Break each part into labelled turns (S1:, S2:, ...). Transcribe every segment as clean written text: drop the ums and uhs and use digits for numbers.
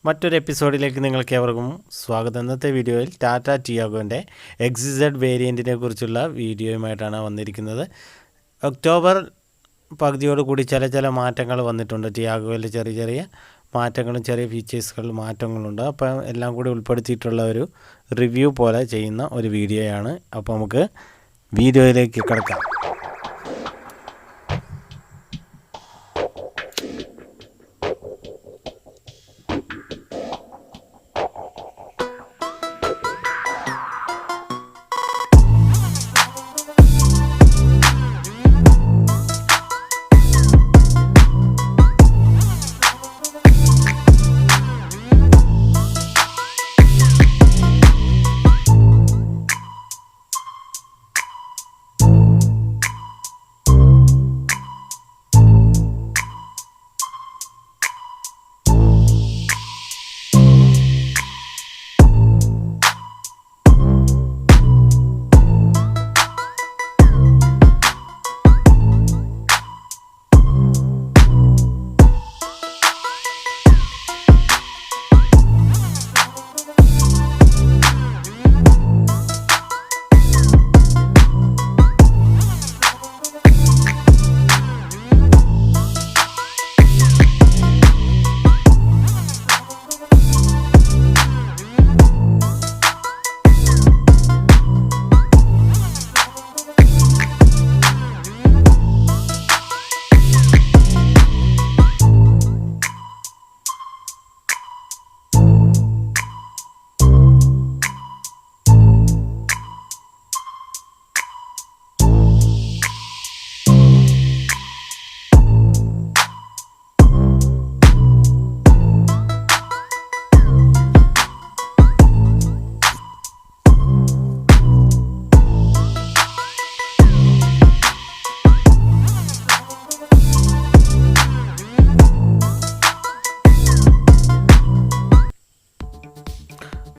S1: മറ്റൊരു എപ്പിസോഡിലേക്ക് നിങ്ങൾക്ക് ഏവർക്കും സ്വാഗതം. ഇന്നത്തെ വീഡിയോയിൽ ടാറ്റ ടിയാഗോൻ്റെ XZ വേരിയൻറ്റിനെ കുറിച്ചുള്ള വീഡിയോയുമായിട്ടാണ് വന്നിരിക്കുന്നത്. ഒക്ടോബർ പകുതിയോടുകൂടി ചില മാറ്റങ്ങൾ വന്നിട്ടുണ്ട്. ടിയാഗോയിൽ ചെറിയ മാറ്റങ്ങളും ചെറിയ ഫീച്ചേഴ്സുകളും മാറ്റങ്ങളുണ്ട്. അപ്പോൾ എല്ലാം കൂടി ഉൾപ്പെടുത്തിയിട്ടുള്ള ഒരു റിവ്യൂ പോലെ ചെയ്യുന്ന ഒരു വീഡിയോയാണ്. അപ്പോൾ നമുക്ക് വീഡിയോയിലേക്ക് കിടക്കാം.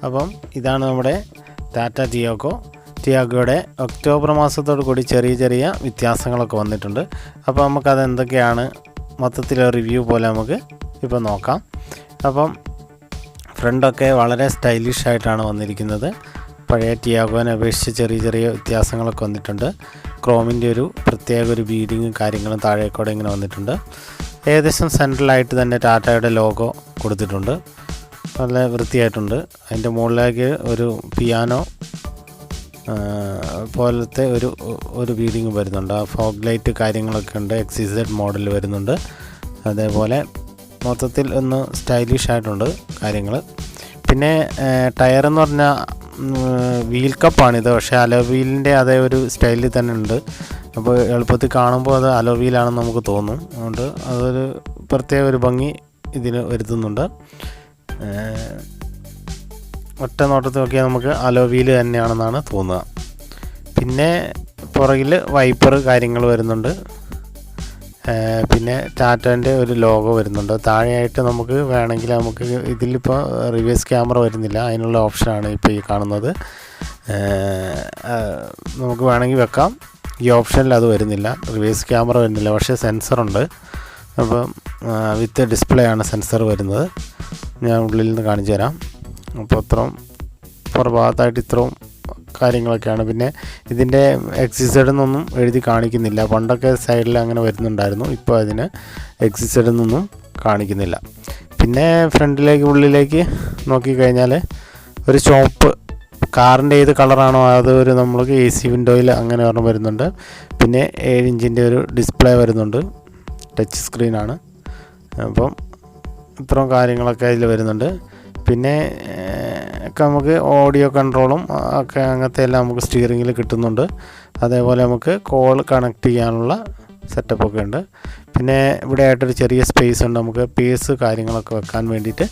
S1: അപ്പം ഇതാണ് നമ്മുടെ ടാറ്റ ടിയാഗോയുടെ ഒക്ടോബർ മാസത്തോടു കൂടി ചെറിയ വ്യത്യാസങ്ങളൊക്കെ വന്നിട്ടുണ്ട്. അപ്പോൾ നമുക്കത് എന്തൊക്കെയാണ് മൊത്തത്തിൽ റിവ്യൂ പോലെ നമുക്ക് ഇപ്പോൾ നോക്കാം. അപ്പം ഫ്രണ്ടൊക്കെ വളരെ സ്റ്റൈലിഷ് ആയിട്ടാണ് വന്നിരിക്കുന്നത്. പഴയ ടിയാഗോനെ അപേക്ഷിച്ച് ചെറിയ വ്യത്യാസങ്ങളൊക്കെ വന്നിട്ടുണ്ട്. ക്രോമിൻ്റെ ഒരു പ്രത്യേക ഒരു ബീഡിങ്ങും കാര്യങ്ങളും താഴേക്കൂടെ ഇങ്ങനെ വന്നിട്ടുണ്ട്. ഏകദേശം സെൻട്രലായിട്ട് തന്നെ ടാറ്റയുടെ ലോഗോ കൊടുത്തിട്ടുണ്ട്. നല്ല വൃത്തിയായിട്ടുണ്ട്. അതിൻ്റെ മുകളിലേക്ക് ഒരു പിയാനോ പോലത്തെ ഒരു ബീഡിങ് വരുന്നുണ്ട്. ആ ഫോഗ് ലൈറ്റ് കാര്യങ്ങളൊക്കെ ഉണ്ട്. XZ മോഡൽ വരുന്നുണ്ട്. അതേപോലെ മൊത്തത്തിൽ ഒന്ന് സ്റ്റൈലിഷ് ആയിട്ടുണ്ട് കാര്യങ്ങൾ. പിന്നെ ടയറെന്ന് പറഞ്ഞാൽ വീൽ കപ്പാണിത്. പക്ഷേ അലോ വീലിൻ്റെ അതേ ഒരു സ്റ്റൈലിൽ തന്നെ ഉണ്ട്. അപ്പോൾ എളുപ്പത്തിൽ കാണുമ്പോൾ അത് അലോ വീലാണെന്ന് നമുക്ക് തോന്നും. അതുകൊണ്ട് അതൊരു പ്രത്യേക ഒരു ഭംഗി ഇതിന് വരുത്തുന്നുണ്ട്. ഒറ്റ നോട്ടത്തിൽ നോക്കിയാൽ നമുക്ക് അലോ വീല് തന്നെയാണെന്നാണ് തോന്നുക. പിന്നെ പുറകിൽ വൈപ്പർ കാര്യങ്ങൾ വരുന്നുണ്ട്. പിന്നെ ടാറ്റേൻ്റെ ഒരു ലോഗോ വരുന്നുണ്ട്. താഴെയായിട്ട് നമുക്ക് വേണമെങ്കിൽ നമുക്ക് ഇതിലിപ്പോൾ റിവേഴ്സ് ക്യാമറ വരുന്നില്ല. അതിനുള്ള ഓപ്ഷനാണ് ഇപ്പോൾ ഈ കാണുന്നത്. നമുക്ക് വേണമെങ്കിൽ വെക്കാം. ഈ ഓപ്ഷനിൽ അത് വരുന്നില്ല. റിവേഴ്സ് ക്യാമറ വരുന്നില്ല. പക്ഷേ സെൻസറുണ്ട്. അപ്പം വിത്ത് ഡിസ്പ്ലേ ആണ് സെൻസർ വരുന്നത്. ഞാൻ ഉള്ളിൽ നിന്ന് കാണിച്ചു തരാം. അപ്പോൾ ഇത്രയും പുറഭാഗത്തായിട്ട് ഇത്രയും കാര്യങ്ങളൊക്കെയാണ്. പിന്നെ ഇതിൻ്റെ XZ എന്നൊന്നും എഴുതി കാണിക്കുന്നില്ല. പണ്ടൊക്കെ സൈഡിൽ അങ്ങനെ വരുന്നുണ്ടായിരുന്നു. ഇപ്പോൾ അതിന് XZ എന്നൊന്നും കാണിക്കുന്നില്ല. പിന്നെ ഫ്രണ്ടിലേക്ക് ഉള്ളിലേക്ക് നോക്കിക്കഴിഞ്ഞാൽ ഒരു ചോപ്പ് കാറിൻ്റെ ഏത് കളറാണോ അതൊരു നമ്മൾക്ക് AC വിൻഡോയിൽ അങ്ങനെ ഒരെണ്ണം വരുന്നുണ്ട്. പിന്നെ 7 ഇഞ്ചിൻ്റെ ഒരു ഡിസ്പ്ലേ വരുന്നുണ്ട്. ടച്ച് സ്ക്രീനാണ്. അപ്പം ഇത്രയും കാര്യങ്ങളൊക്കെ അതിൽ വരുന്നുണ്ട്. പിന്നെ ഒക്കെ നമുക്ക് ഓഡിയോ കൺട്രോളും ഒക്കെ അങ്ങനത്തെ എല്ലാം നമുക്ക് സ്റ്റിയറിങ്ങിൽ കിട്ടുന്നുണ്ട്. അതേപോലെ നമുക്ക് കോൾ കണക്ട് ചെയ്യാനുള്ള സെറ്റപ്പൊക്കെ ഉണ്ട്. പിന്നെ ഇവിടെ ആയിട്ടൊരു ചെറിയ സ്പേസ് ഉണ്ട്. നമുക്ക് പേസ് കാര്യങ്ങളൊക്കെ വെക്കാൻ വേണ്ടിയിട്ട്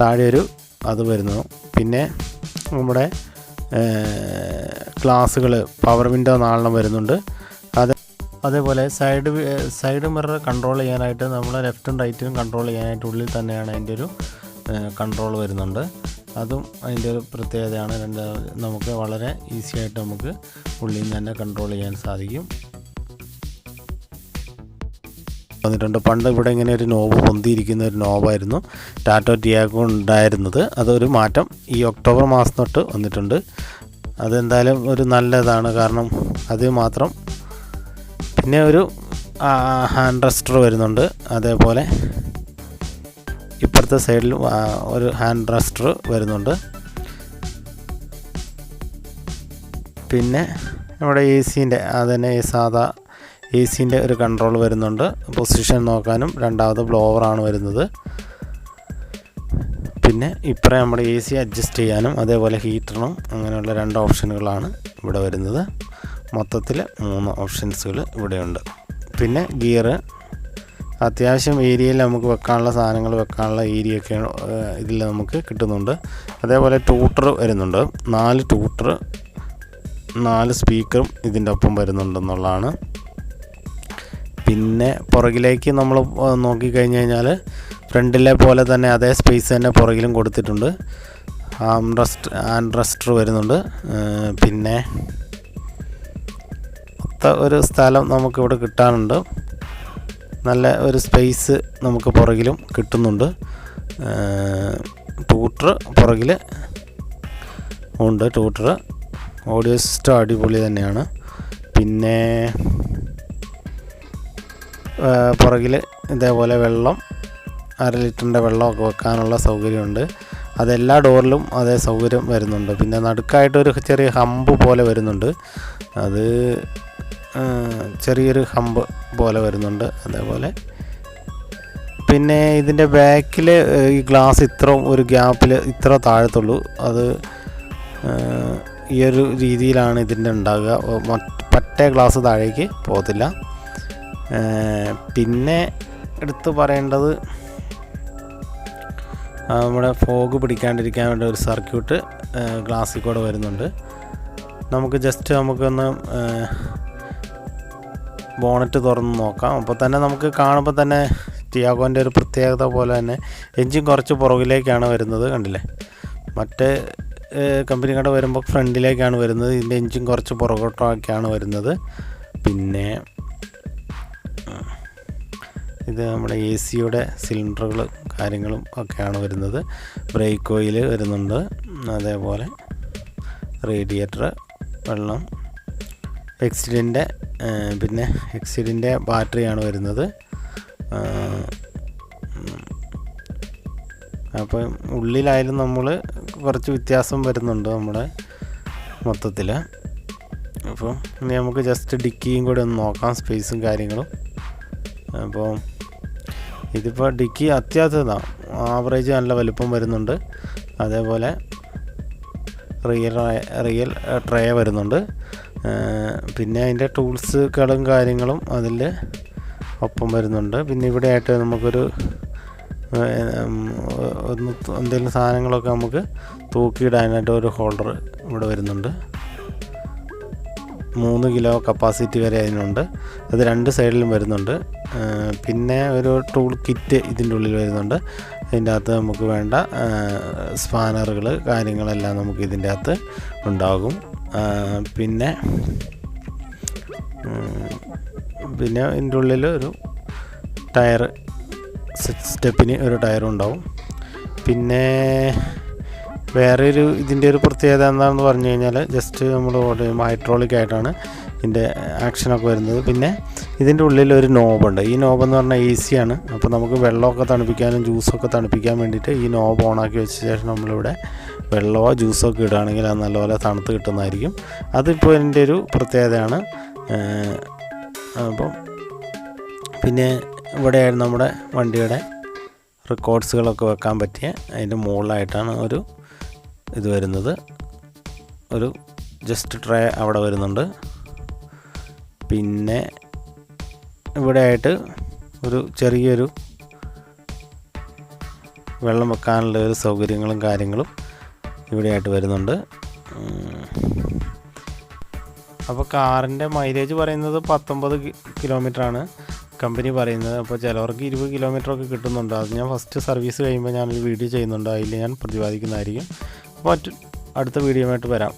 S1: താഴെ ഒരു അത് വരുന്നു. പിന്നെ നമ്മുടെ ഗ്ലാസുകൾ പവർ വിൻഡോ 4 വരുന്നുണ്ട്. അതേപോലെ സൈഡ് മിറർ കൺട്രോൾ ചെയ്യാനായിട്ട് നമ്മൾ ലെഫ്റ്റും റൈറ്റും കൺട്രോൾ ചെയ്യാനായിട്ട് ഉള്ളിൽ തന്നെയാണ് അതിൻ്റെ ഒരു കൺട്രോൾ വരുന്നുണ്ട്. അതും അതിൻ്റെ ഒരു പ്രത്യേകതയാണ്. നമുക്ക് വളരെ ഈസി ആയിട്ട് നമുക്ക് ഉള്ളിൽ നിന്ന് തന്നെ കൺട്രോൾ ചെയ്യാൻ സാധിക്കും. വന്നിട്ടുണ്ട്. പണ്ട് ഇവിടെ ഇങ്ങനെ ഒരു നോബ് പൊന്തിയിരിക്കുന്ന ഒരു നോബായിരുന്നു ടാറ്റോ ടിയാഗോ ഉണ്ടായിരുന്നത്. അതൊരു മാറ്റം ഈ ഒക്ടോബർ മാസം തൊട്ട് വന്നിട്ടുണ്ട്. അതെന്തായാലും ഒരു നല്ലതാണ്, കാരണം അത് മാത്രം. പിന്നെ ഒരു ഹാൻഡ് റെസ്റ്റർ വരുന്നുണ്ട്. അതേപോലെ ഇപ്പുറത്തെ സൈഡിലും ഒരു ഹാൻഡ് റെസ്റ്റർ വരുന്നുണ്ട്. പിന്നെ നമ്മുടെ എ സിൻ്റെ അതുതന്നെ സാധാ എ സിൻ്റെ ഒരു കൺട്രോൾ വരുന്നുണ്ട്. പൊസിഷൻ നോക്കാനും രണ്ടാമത് ബ്ലോവറാണ് വരുന്നത്. പിന്നെ ഇപ്പറേ നമ്മുടെ എ സി അഡ്ജസ്റ്റ് ചെയ്യാനും അതേപോലെ ഹീറ്ററിനും അങ്ങനെയുള്ള 2 ഓപ്ഷനുകളാണ് ഇവിടെ വരുന്നത്. മൊത്തത്തിൽ 3 ഓപ്ഷൻസുകൾ ഇവിടെയുണ്ട്. പിന്നെ ഗിയർ, അത്യാവശ്യം ഏരിയയിൽ നമുക്ക് വെക്കാനുള്ള സാധനങ്ങൾ വെക്കാനുള്ള ഏരിയയൊക്കെ ഇതിൽ നമുക്ക് കിട്ടുന്നുണ്ട്. അതേപോലെ ട്യൂട്ടർ വരുന്നുണ്ട്. 4 ട്യൂട്ടർ 4 സ്പീക്കറും ഇതിൻ്റെ ഒപ്പം വരുന്നുണ്ടെന്നുള്ളതാണ്. പിന്നെ പുറകിലേക്ക് നമ്മൾ നോക്കിക്കഴിഞ്ഞ് കഴിഞ്ഞാൽ ഫ്രണ്ടിലെ പോലെ തന്നെ അതേ സ്പേസ് തന്നെ പുറകിലും കൊടുത്തിട്ടുണ്ട്. ഹാൻഡ് റെസ്റ്റർ വരുന്നുണ്ട്. പിന്നെ ഒരു സ്ഥലം നമുക്കിവിടെ കിട്ടാനുണ്ട്. നല്ല ഒരു സ്പേസ് നമുക്ക് പുറകിലും കിട്ടുന്നുണ്ട്. ട്യൂട്ടർ പുറകിൽ ഉണ്ട്. ട്യൂട്ടർ ഓഡിയോ സിസ്റ്റം അടിപൊളി തന്നെയാണ്. പിന്നെ പുറകിൽ ഇതേപോലെ വെള്ളം 1/2 ലിറ്ററിൻ്റെ വെള്ളമൊക്കെ വെക്കാനുള്ള സൗകര്യമുണ്ട്. അതെല്ലാ ഡോറിലും അതേ സൗകര്യം വരുന്നുണ്ട്. പിന്നെ നടുക്കായിട്ടൊരു ചെറിയ ഹമ്പ് പോലെ വരുന്നുണ്ട്. അത് ചെറിയൊരു ഹമ്പ് പോലെ വരുന്നുണ്ട്. അതേപോലെ പിന്നെ ഇതിൻ്റെ ബാക്കിൽ ഈ ഗ്ലാസ് ഇത്ര ഒരു ഗ്യാപ്പിൽ ഇത്ര താഴത്തുള്ളൂ. അത് ഈ ഒരു രീതിയിലാണ് ഇതിൻ്റെ ഉണ്ടാകുക. മറ്റേ ഗ്ലാസ് താഴേക്ക് പോകത്തില്ല. പിന്നെ എടുത്ത് പറയേണ്ടത് നമ്മുടെ ഫോഗ് പിടിക്കാണ്ടിരിക്കാൻ വേണ്ടി ഒരു സർക്യൂട്ട് ഗ്ലാസ്സിൽ കൂടെ വരുന്നുണ്ട്. നമുക്ക് നമുക്കൊന്ന് ബോണറ്റ് തുറന്ന് നോക്കാം. അപ്പോൾ തന്നെ നമുക്ക് കാണുമ്പോൾ തന്നെ ടിയാഗോൻ്റെ ഒരു പ്രത്യേകത പോലെ തന്നെ എൻജിൻ കുറച്ച് പുറകിലേക്കാണ് വരുന്നത്. കണ്ടില്ലേ, മറ്റേ കമ്പനികളുടെ വരുമ്പോൾ ഫ്രണ്ടിലേക്കാണ് വരുന്നത്. ഇതിൻ്റെ എൻജിൻ കുറച്ച് പുറകോട്ടൊക്കെയാണ് വരുന്നത്. പിന്നെ ഇത് നമ്മുടെ എ സിയുടെ സിലിണ്ടറുകൾ കാര്യങ്ങളും ഒക്കെയാണ് വരുന്നത്. ബ്രേക്ക് ഓയിൽ വരുന്നുണ്ട്. അതേപോലെ റേഡിയേറ്റർ, വെള്ളം, പിന്നെ എക്സിഡിൻ്റെ ബാറ്ററിയാണ് വരുന്നത്. അപ്പം ഉള്ളിലായാലും നമ്മൾ കുറച്ച് വ്യത്യാസം വരുന്നുണ്ട് നമ്മുടെ മൊത്തത്തിൽ. അപ്പോൾ ഇനി നമുക്ക് ജസ്റ്റ് ഡിക്കിയും കൂടെ ഒന്ന് നോക്കാം, സ്പേസും കാര്യങ്ങളും. അപ്പോൾ ഇതിപ്പോൾ ഡിക്കി അത്യാവശ്യമാണ്, ആവറേജ് നല്ല വലുപ്പം വരുന്നുണ്ട്. അതേപോലെ റിയൽ ട്രേ വരുന്നുണ്ട്. പിന്നെ അതിൻ്റെ ടൂൾസുകളും കാര്യങ്ങളും അതിൽ ഒപ്പം വരുന്നുണ്ട്. പിന്നെ ഇവിടെ ആയിട്ട് നമുക്കൊരു എന്തെങ്കിലും സാധനങ്ങളൊക്കെ നമുക്ക് തൂക്കിയിടാനായിട്ട് ഒരു ഹോൾഡർ ഇവിടെ വരുന്നുണ്ട്. 3 കിലോ കപ്പാസിറ്റി വരെ അതിനുണ്ട്. അത് 2 സൈഡിലും വരുന്നുണ്ട്. പിന്നെ ഒരു ടൂൾ കിറ്റ് ഇതിൻ്റെ ഉള്ളിൽ വരുന്നുണ്ട്. അതിൻ്റെ അകത്ത് നമുക്ക് വേണ്ട സ്പാനറുകൾ കാര്യങ്ങളെല്ലാം നമുക്ക് ഇതിൻ്റെ അകത്ത് ഉണ്ടാകും. പിന്നെ ഇതിൻ്റെ ഉള്ളിൽ ഒരു ടയർ, 6 സ്റ്റെപ്പിന് ഒരു ടയറും ഉണ്ടാവും. പിന്നെ വേറെ ഇതിൻ്റെ ഒരു പ്രത്യേകത എന്താണെന്ന് പറഞ്ഞു കഴിഞ്ഞാൽ ജസ്റ്റ് നമ്മൾ ഹൈഡ്രോളിക് ആയിട്ടാണ് ഇതിൻ്റെ ആക്ഷനൊക്കെ വരുന്നത്. പിന്നെ ഇതിൻ്റെ ഉള്ളിൽ ഒരു നോബുണ്ട്. ഈ നോബെന്ന് പറഞ്ഞാൽ എ സി ആണ്. അപ്പോൾ നമുക്ക് വെള്ളമൊക്കെ തണുപ്പിക്കാനും ജ്യൂസൊക്കെ തണുപ്പിക്കാൻ വേണ്ടിയിട്ട് ഈ നോബ് ഓണാക്കി വെച്ച ശേഷം നമ്മളിവിടെ വെള്ളമോ ജ്യൂസോ ഒക്കെ ഇടുകയാണെങ്കിൽ അത് നല്ലപോലെ തണുത്ത് കിട്ടുന്നതായിരിക്കും. അതിപ്പോൾ ഇതിൻ്റെ ഒരു പ്രത്യേകതയാണ്. അപ്പം പിന്നെ ഇവിടെയായിരുന്നു നമ്മുടെ വണ്ടിയുടെ റെക്കോർഡ്സുകളൊക്കെ വെക്കാൻ പറ്റിയ അതിൻ്റെ മുകളിലായിട്ടാണ് ഒരു ഇത് വരുന്നത്. ഒരു ജസ്റ്റ് ട്രേ അവിടെ വരുന്നുണ്ട്. പിന്നെ ഇവിടെ ആയിട്ട് ഒരു ചെറിയൊരു വെള്ളം വെക്കാനുള്ള ഒരു സൗകര്യങ്ങളും കാര്യങ്ങളും ഇവിടെയായിട്ട് വരുന്നുണ്ട്. അപ്പോൾ കാറിൻ്റെ മൈലേജ് പറയുന്നത് 19 കിലോമീറ്ററാണ് കമ്പനി പറയുന്നത്. അപ്പോൾ ചിലവർക്ക് 20 കിലോമീറ്ററൊക്കെ കിട്ടുന്നുണ്ട്. അത് ഞാൻ ഫസ്റ്റ് സർവീസ് കഴിയുമ്പോൾ ഞാനൊരു വീഡിയോ ചെയ്യുന്നുണ്ട്, അതിൽ ഞാൻ പ്രതിപാദിക്കുന്നതായിരിക്കും. അപ്പോൾ അടുത്ത വീഡിയോയുമായിട്ട് വരാം.